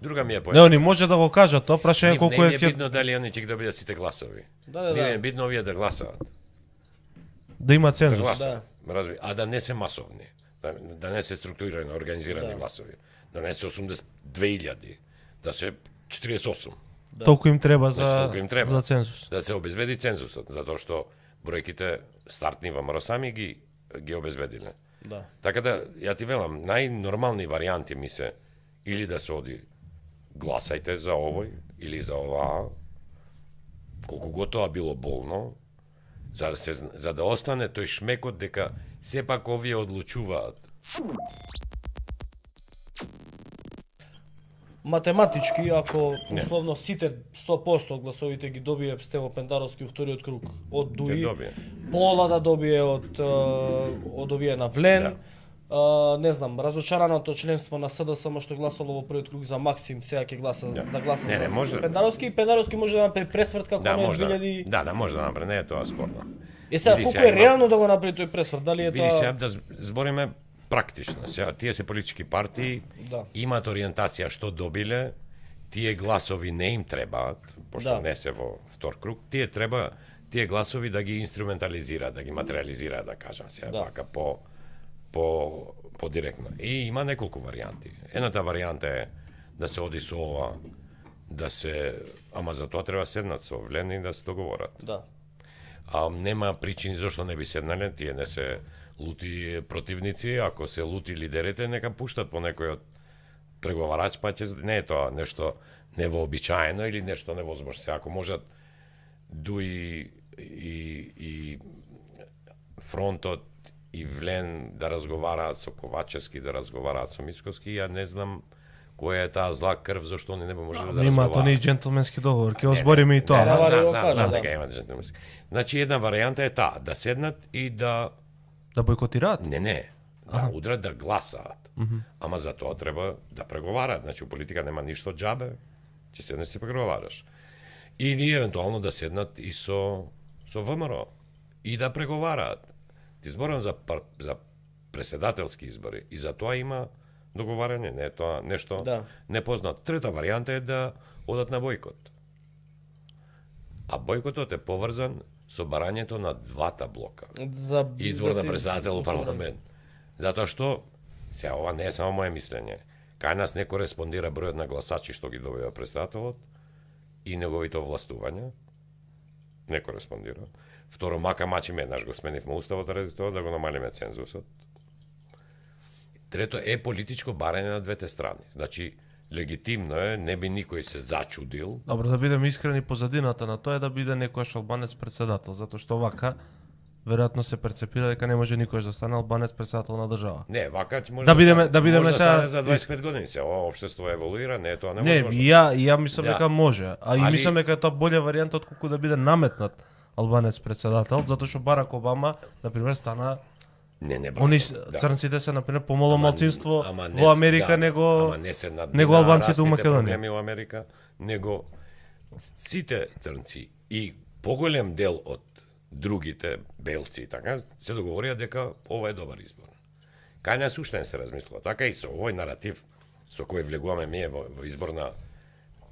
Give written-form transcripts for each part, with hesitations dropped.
Друга ми е Не, поента. они може да го кажат, тоа прашање колку Не е е ќе битно дали они ќе ги добијат сите гласови. Да. Не е битно овие да гласаат. да има Да цензус. гласаат. А да не се масовни. Да не се структурирани, организирани гласови. Да не се 82.000. Да се 48. Толку им треба Толку им треба. за цензус. Да се обезбеди цензусот, затоа што бројките стартни ВМРО сами ги обезбедиле. Да. Така да, ја ти велам, најнормални варијанти ми се или да се оди гласајте за овој или за оваа, колку го тоа било болно, за да остане тој шмекот дека сепак овие одлучуваат. Математички, ако условно сите 100% од гласовите ги добие Стево Пендаровски во вториот круг од Ќе Дуи, добие. пола да добие од овие на Влен, не знам, разочараното членство на СДСМ што гласало во првиот круг за Максим, сега ќе гласа да гласа Не, за може. Пендаровски, и Пендаровски може да направи пресврт како Да, не може 2000. да може да направи, не е тоа спорно. Сега Види, колку сега е има- реално да го направи тој пресврт, дали е Види тоа се да збориме практично. Сега тие се политички партии, Да. имаат ориентација што добиле, тие гласови не им требаат, пошто Да. не се во втор круг, тие гласови да ги инструментализираат, да ги материализираат, да кажам сега, Да. вака по директно. И има неколку варијанти. Едната варијанта е да се оди со ова, ама за тоа треба седнат со Влен и да се договорат. Да. А нема причини зашто не би седнале, тие не се лути противници, ако се лути лидерите, нека пуштат по некој од преговарач, па ќе не е тоа нешто невообичаено или нешто невозможно. Се ако можат Дуи и фронтот и Влен да разговараат со Ковачевски, да разговараат со Мицкоски, ја не знам која е таа зла крв, зашто они не може да Имаат разговараат. они джентлменски договор, ќе озбориме и тоа. не, Вари го кажа, знам да. дека има джентлменски. Значи една варијанта е таа, да седнат и да Да бойкотираат? Не, да удрат да гласаат. Ама за тоа треба да преговараат. Значи, у политика нема ништо џабе, ќе седнеш се преговараш. Или евентуално да седнат и со ВМРО и да преговараат. Ти зборам за преседателски избори и за тоа има договарање, не е тоа нешто непознато. Трета варијанта е да одат на бојкот. А бојкотот е поврзан со барањето на двата блока. За Избор да на се- председател у парламент. Затоа што, сега ова не е само моje мислење, кај нас не кореспондира бројот на гласачи што ги добива председателот и неговите овластувања, не кореспондира. Второ, мака мачиме, еднаш го сменивме уставот ради тоа да го намалиме цензусот. Трето е политичко барање на двете страни. Значи, легитимно е, не би никој се зачудил. Добро, да бидеме искрени, позадината на тоа е да биде некојаш албанец председател, затоа што вака веројатно се перцепира дека не може никош да стане албанец председател на држава. Не, вака ќе може Да бидеме- стане- да бидеме може сега- стане за 25 години. Се ова општество еволуира, не е тоа Не, невозможно. ја мислам Да. дека може, а и Али- мислам дека е тоа болја варијанта отколку да биде наметнат албанец председател, затоа што Барак Обама, на пример, стана Не, они да. црнците се на пример помало Ама- малцинство ама не во се- Америка да, него ама не се над него на албанците у расните Македонија. проблеми у Америка, него сите црнци и поголем дел од другите белци и така се договорија дека ова е добар избор. Кај нас уште не се размислува. Така и со овој наратив со кој влегуваме ние во изборна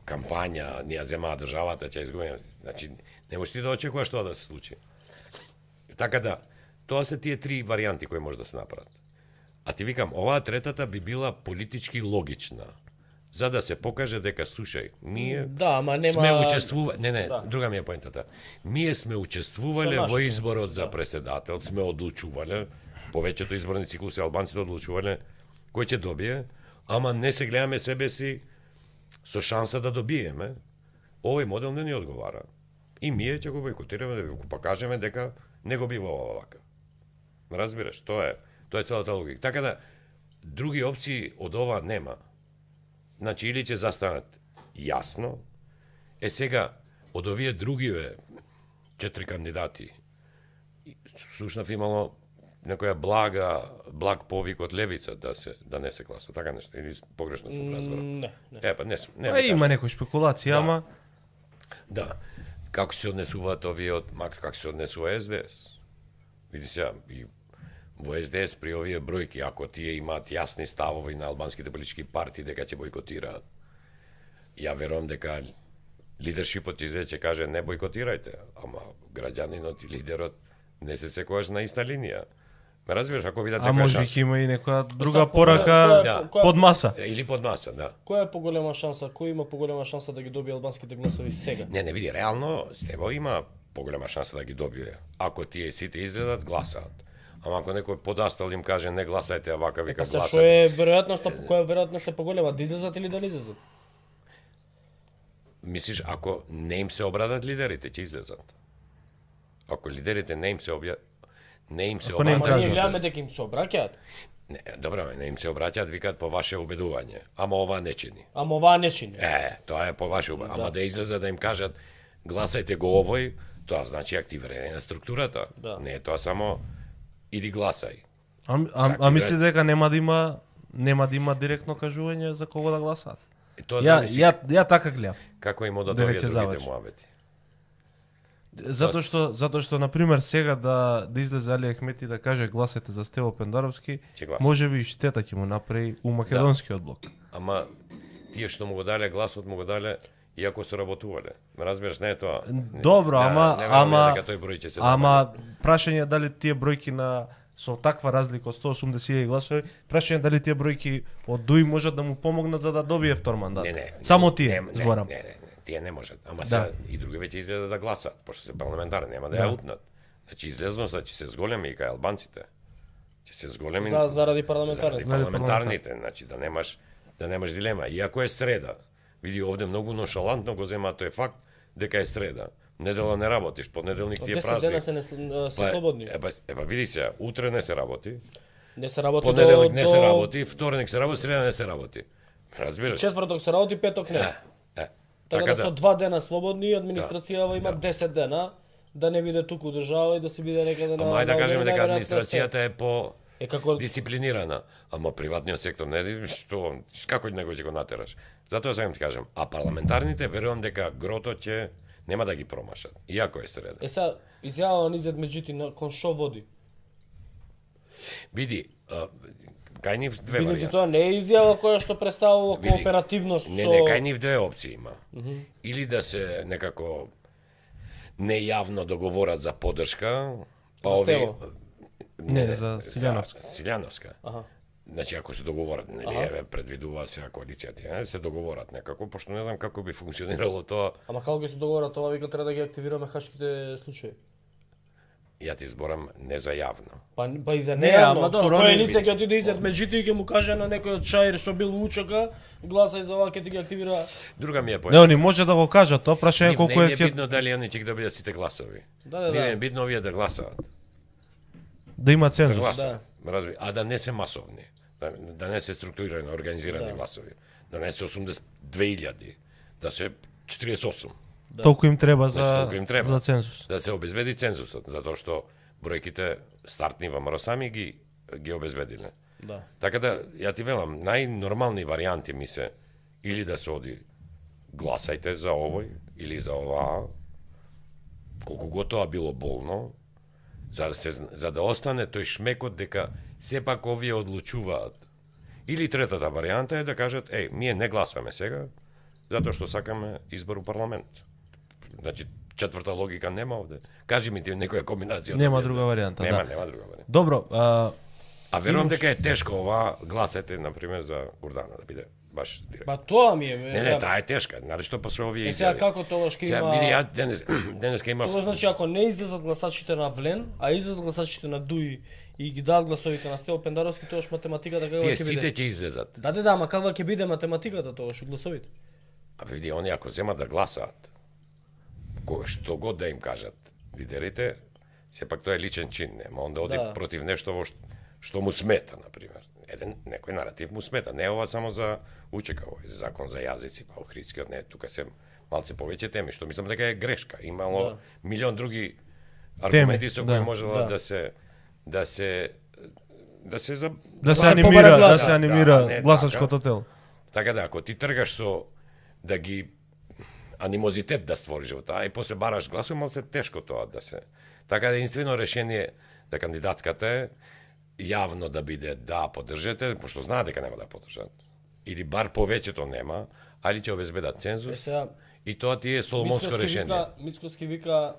кампања, ние земаа државата, ќе изгубиме. Значи, не можеш ти да очекуваш тоа да се случи. Така да, тоа се тие три варијанти кои може да се направат. А ти викам, оваа третата би била политички логична, за да се покаже дека, слушај, ние Да, ама нема сме учествували, не, Да. друга ми е поентата. Ние сме учествувале Со во нашите, изборот за председател, сме одлучувале, повеќето изборни циклуси албанците одлучувале кој ќе добие, ама не се гледаме себе си со шанса да добиеме. Овој модел не ни одговара. И ние ќе го бойкотираме, да го покажеме дека не го бива ова вака. Разбираш, тоа е целата логика. Така да, други опции од ова нема. Значи, или ќе застанат јасно, сега, од овие другиве 4 кандидати, слушнав имало некоја благ повик од левица да не се гласа, така нешто, или погрешно сум разбрал. Не. Па не сум, не. Па има некои шпекулации, Да. ама Да. Како се однесуваат овие како се однесува СДС? Види сега, и во СДС при овие бројки, ако тие имаат јасни ставови на албанските политички партии дека ќе бойкотираат, ја верувам дека лидершипот излезе каже не бойкотирајте, ама граѓанинот и лидерот не се секогаш на иста линија. Ме разбираш, ако видат А дека може шанса. има и некоја друга Сега, порака Да. под маса. Или под маса, да. Која е поголема шанса, кој има поголема шанса да ги добие албанските гласови сега? Не види, реално Стево има поголема шанса да ги добие. Ако тие сите излезат, гласаат. Ама ако некој подастал им каже не гласајте, а вака вика Па се што гласат. е веројатноста, која е веројатноста поголема, да излезат или да не излезат? Мислиш, ако не им се обрадат лидерите, ќе излезат. Ако лидерите не им се не им се Ако не им Ама обраќаат, ние кажат. гледаме дека им се обраќаат. не, добро, не им се обраќаат, викаат по ваше убедување. Ама ова не чини. Ама оваа не чини. Тоа е по ваше убедување. Ама да излезат да им кажат гласајте го овој, тоа значи активирање на структурата. Да. Не е тоа само иди гласај. А мисли дека нема да има директно кажување за кого да гласаат? Тоа Ја зависи така гледам. како им одат дека овие ќе другите заврши. муабети. Затоа што на пример сега да излезе Али Ахмети да каже гласајте за Стево Пендаровски, Ќе гласа. може би и штета ќе му направи у македонскиот блок. Ама тие што му го дале гласот му го дале иако се работувале. Ме разбираш, не е тоа. Добро, ама дека тој број ќе се ама прашање е дали тие бројки на со таква разлика од 180.000 гласови, прашање дали тие бројки од ДУИ можат да му помогнат за да добие втор мандат. Не. Само тие зборам. Не, тие не можат. Ама Да. сега и други веќе излезат да гласат, пошто се парламентарни, нема да ја утнат. Значи излезноста ќе се зголеми и кај албанците. Ќе се зголеми Заради заради парламентарните. парламентарните, значи да немаш дилема. Иако е среда. Види овде многу ношалантно го зема, тоа е факт дека е среда. Недела не работиш, понеделник ти е 10 празник. дена се слободни. Па види се, утре не се работи, Не се работи понеделник не се работи, вторник се работи, среда не се работи. Разбираш? Четврток се работи, петок не. Така да со 2 дена слободни, администрацијава има 10 дена да не биде туку држава и да се биде некаде на. Ама ајде да кажеме дека најверојатно администрацијата е по Е како дисциплинирана, ама приватниот сектор не што како него ќе го натераш. Затоа сакам ти кажам, а парламентарните верувам дека грото ќе нема да ги промашат, иако е среда. Е сега изјава на Изет Меджити кон шо води? Види, кај нив две Видите, варијанти. тоа не е изјава која што представува Види, кооперативност Не, со кај нив две опции има. Или да се некако нејавно договорат за поддршка, па За овие Стево? Не, за Силјановска. Силјановска. Аха. Значи ако се договорат, нели еве предвидува се коалицијата, се договорат некако, пошто не знам како би функционирало тоа. Ама како ќе се договорат ова, вика треба да ги активираме хашките случаи. Ја ти зборам не за јавно. Па и за Не, нејавно, ама со добро, кој не лице би. ќе отиде Изет Меджити и ќе му каже на некој од шаир што бил у УЧК, гласај за ова, ќе ти ги активира. Друга ми е Не, поема. они може да го кажат, тоа прашање колку Не е ми е ќе битно дали они ќе ги добијат сите гласови. Да. Не е битно овие да гласаат. да има Да цензус. гласаат. Разбира, а да не се масовни. Да не се структурирани, организирани гласови. Да не се 82.000, да се 48. Толку им треба Значи, толку им треба. за цензус. Да се обезбеди цензусот, затоа што бројките стартни ВМРО сами ги обезбедиле. Да. Така да, ја ти велам, најнормални варијанти ми се или да се оди гласајте за овој или за оваа, колку го тоа било болно, за да остане тој шмекот дека сепак овие одлучуваат. Или третата варијанта е да кажат, ние не гласаме сега, затоа што сакаме избор у парламент. Значи, четврта логика нема овде. Кажи ми ти некоја комбинација. Нема од овие друга две. варијанта, Нема, да. нема друга варијанта. Добро, А верувам Имаш- дека е тешко ова, гласете, например, за Гордана да биде баш директно. Па тоа ми е. Не, таа е тешка, нали што после овие Е сега изјави. како тогаш ќе Сега, има... види, ја денеска има... Тоа значи ако не излезат гласачите на Влен, а излезат гласачите на ДУИ и ги дадат гласовите на Стево Пендаровски, тогаш математиката каква Тие ќе сите биде? ќе излезат. Да, ама каква ќе биде математиката тогаш у гласовите? А види, они ако земат да гласаат, што год да им кажат лидерите, сепак тоа е личен чин, нема он да оди Да. против нешто што му смета, например. Некој наратив му смета, не е ова само за УЧК, ова е закон за јазици, па охридскиот, не, тука се малце повеќе теми, што мислам дека е грешка. Имало Да. милион други аргументи со кои да, можело да. да се да се се анимира, побара да гласа. се Да, анимира не гласачкото тело. Така да, ако ти тргаш со да ги анимозитет да створиш во таа и после бараш гласови, мал се тешко тоа да се. Така да единствено решение да кандидатката е јавно да биде да поддржете, пошто знаат дека нема да поддржат. или бар повеќето нема, али ќе обезбедат цензус. Сега И тоа ти е соломонско решение. Мицкоски вика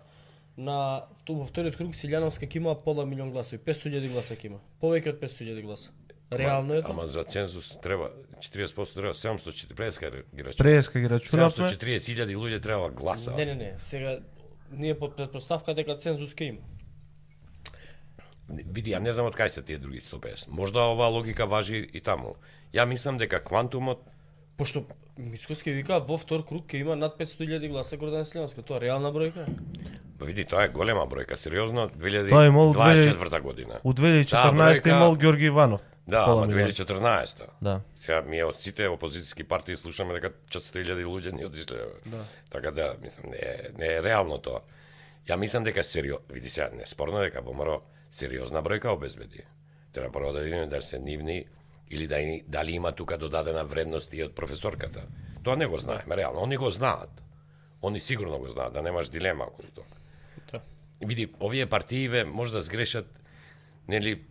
во вториот круг Силјановска ќе има пола милион гласови, 500.000 гласа ќе има. Повеќе од 500.000 гласа. Реално е тоа? Ама за цензус треба 40% треба 740 ги рачунав. Преска ги рачунавме. 740.000 луѓе треба гласа. Не, сега ние под предпоставка дека цензус ќе има. Види, ја не знам од кај се тие други 150. Можда оваа логика важи и таму. Ја мислам дека квантумот Пошто Мицкоски вика во втор круг ќе има над 500.000 гласа Гордана Силјановска, тоа е реална бројка? Па види, тоа е голема бројка, сериозно, Тоа е имал 2024 година. У 2014 имал Ѓорги Иванов. Да, Пола ама милион. 2014. Да. Сега ние од сите опозициски партии слушаме дека 400.000 луѓе ни одишле. Да. Така да, мислам, не е реално тоа. Ја мислам дека види сега, неспорно дека ВМРО сериозна бројка обезбеди. Треба прво да видиме дали се нивни или дали има тука додадена вредност и од професорката. Тоа не го знаеме, реално. Они го знаат. Они сигурно го знаат, да немаш дилема околу тоа. Да. Види, овие партииве може да сгрешат, нели,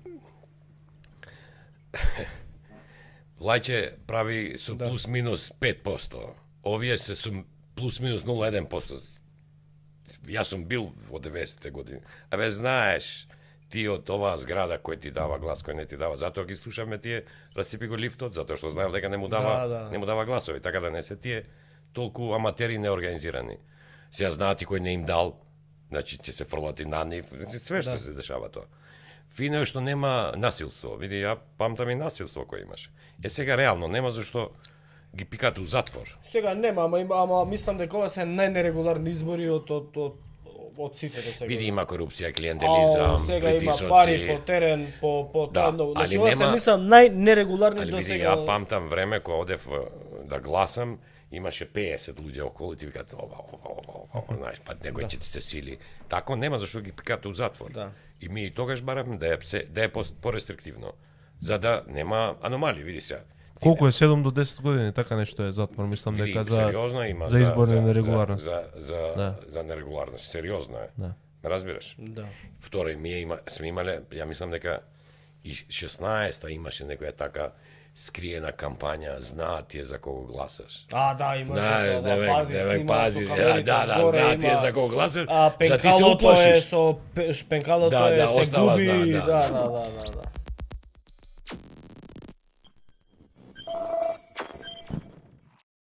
Лајче прави со плюс-минус 5%. Овие се со плюс-минус 0,1%. Јас сум бил во 90-те години. Абе, знаеш, ти од оваа зграда кој ти дава глас, кој не ти дава. Затоа ги слушаме тие, расипи го лифтот, затоа што знаел дека не му дава, не му дава гласови. Така да не се тие толку аматери неорганизирани. Сега знаат и кој не им дал, значи ќе се фрлати на нив, све што се дешава тоа. Фино е што нема насилство. Види, ја памтам и насилство кој имаше. Сега реално нема зашто ги пикат у затвор. Сега нема, ама мислам дека ова се најнерегуларни избори од сите до сега. Види, има корупција, клиентелизам, сега притисоци. има пари по терен, по Да, тоа многу. Значи, али ова се нема- мислам најнерегуларни Али до види, сега. ја памтам време кога одев да гласам, имаше 50 луѓе околу и ти викат ова, знаеш, па некој ќе ти се сили. Тако нема зашто ги пикате у затвор. Да. И ми и тогаш баравме да е порестриктивно, за да нема аномалии, види се. Колку е 7 до 10 години, така нешто е затвор, мислам Види, дека сериозно има за изборна нерегуларност. За нерегуларност, сериозно е. Да. Ме разбираш? Да. Второ, сме имале, ја мислам дека и 16-та имаше некоја така скриена кампања, знаат тие за кого гласаш. Да, имаше тоа, пази, пази, знаат тие за кого гласаш, А за ти се пенкалото е уплашиш. со пенкалото Да, се остава, губи, да. да.